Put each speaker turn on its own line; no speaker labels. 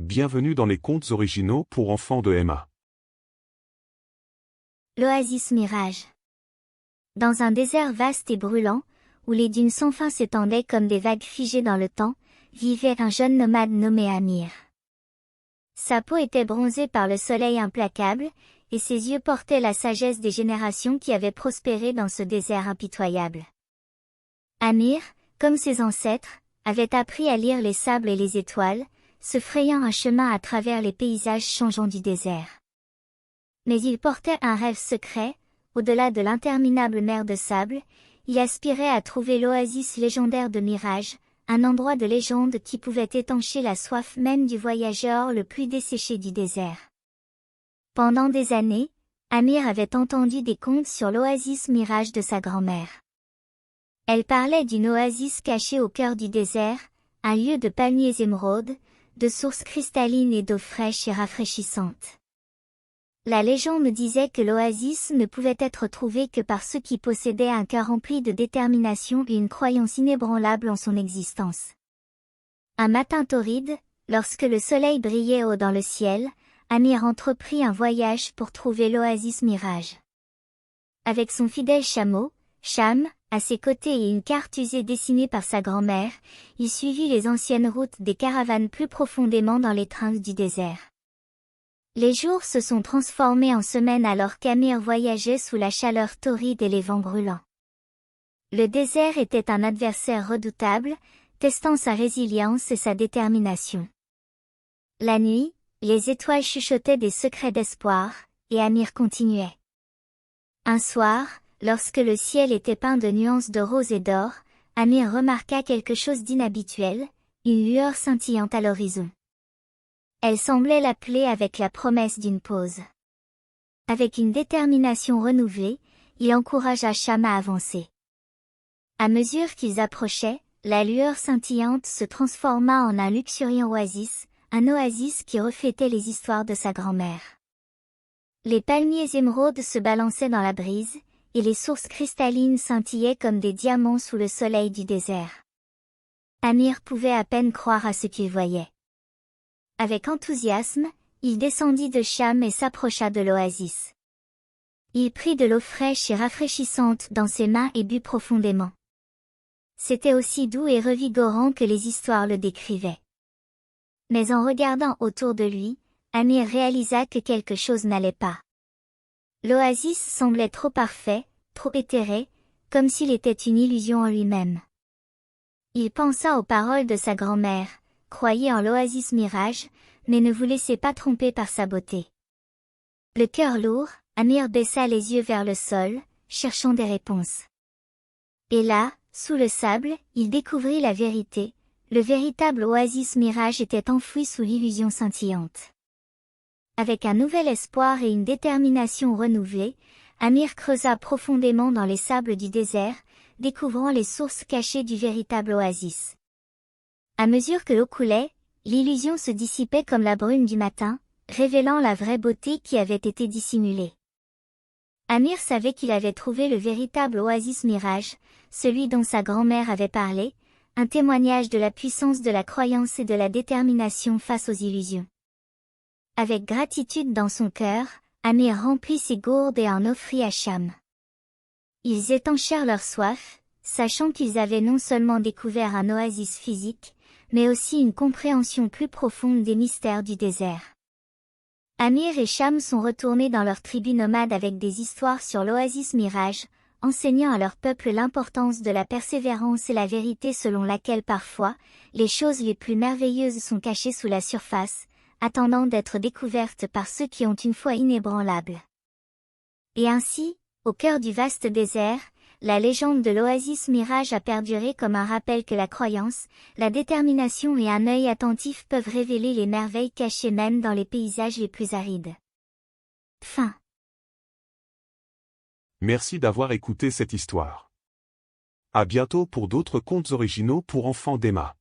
Bienvenue dans les contes originaux pour enfants de Emma.
L'oasis Mirage. Dans un désert vaste et brûlant, où les dunes sans fin s'étendaient comme des vagues figées dans le temps, vivait un jeune nomade nommé Amir. Sa peau était bronzée par le soleil implacable, et ses yeux portaient la sagesse des générations qui avaient prospéré dans ce désert impitoyable. Amir, comme ses ancêtres, avait appris à lire les sables et les étoiles, se frayant un chemin à travers les paysages changeants du désert. Mais il portait un rêve secret, au-delà de l'interminable mer de sable, il aspirait à trouver l'oasis légendaire de Mirage, un endroit de légende qui pouvait étancher la soif même du voyageur le plus desséché du désert. Pendant des années, Amir avait entendu des contes sur l'oasis Mirage de sa grand-mère. Elle parlait d'une oasis cachée au cœur du désert, un lieu de palmiers émeraudes, de sources cristallines et d'eau fraîche et rafraîchissante. La légende disait que l'oasis ne pouvait être trouvée que par ceux qui possédaient un cœur rempli de détermination et une croyance inébranlable en son existence. Un matin torride, lorsque le soleil brillait haut dans le ciel, Amir entreprit un voyage pour trouver l'oasis Mirage. Avec son fidèle chameau, Cham, à ses côtés et une carte usée dessinée par sa grand-mère, il suivit les anciennes routes des caravanes plus profondément dans les tringles du désert. Les jours se sont transformés en semaines alors qu'Amir voyageait sous la chaleur torride et les vents brûlants. Le désert était un adversaire redoutable, testant sa résilience et sa détermination. La nuit, les étoiles chuchotaient des secrets d'espoir, et Amir continuait. Un soir, lorsque le ciel était peint de nuances de rose et d'or, Amir remarqua quelque chose d'inhabituel, une lueur scintillante à l'horizon. Elle semblait l'appeler avec la promesse d'une pause. Avec une détermination renouvelée, il encouragea Cham à avancer. À mesure qu'ils approchaient, la lueur scintillante se transforma en un luxuriant oasis, un oasis qui reflétait les histoires de sa grand-mère. Les palmiers émeraudes se balançaient dans la brise, et les sources cristallines scintillaient comme des diamants sous le soleil du désert. Amir pouvait à peine croire à ce qu'il voyait. Avec enthousiasme, il descendit de Cham et s'approcha de l'oasis. Il prit de l'eau fraîche et rafraîchissante dans ses mains et but profondément. C'était aussi doux et revigorant que les histoires le décrivaient. Mais en regardant autour de lui, Amir réalisa que quelque chose n'allait pas. L'oasis semblait trop parfait, trop éthéré, comme s'il était une illusion en lui-même. Il pensa aux paroles de sa grand-mère, croyait en l'oasis Mirage, mais ne vous laissez pas tromper par sa beauté. Le cœur lourd, Amir baissa les yeux vers le sol, cherchant des réponses. Et là, sous le sable, il découvrit la vérité, le véritable oasis Mirage était enfoui sous l'illusion scintillante. Avec un nouvel espoir et une détermination renouvelée, Amir creusa profondément dans les sables du désert, découvrant les sources cachées du véritable oasis. À mesure que l'eau coulait, l'illusion se dissipait comme la brume du matin, révélant la vraie beauté qui avait été dissimulée. Amir savait qu'il avait trouvé le véritable oasis Mirage, celui dont sa grand-mère avait parlé, un témoignage de la puissance de la croyance et de la détermination face aux illusions. Avec gratitude dans son cœur, Amir remplit ses gourdes et en offrit à Cham. Ils étanchèrent leur soif, sachant qu'ils avaient non seulement découvert un oasis physique, mais aussi une compréhension plus profonde des mystères du désert. Amir et Cham sont retournés dans leur tribu nomade avec des histoires sur l'oasis Mirage, enseignant à leur peuple l'importance de la persévérance et la vérité selon laquelle parfois, les choses les plus merveilleuses sont cachées sous la surface, attendant d'être découvertes par ceux qui ont une foi inébranlable. Et ainsi, au cœur du vaste désert, la légende de l'oasis Mirage a perduré comme un rappel que la croyance, la détermination et un œil attentif peuvent révéler les merveilles cachées même dans les paysages les plus arides. Fin.
Merci d'avoir écouté cette histoire. À bientôt pour d'autres contes originaux pour enfants d'Emma.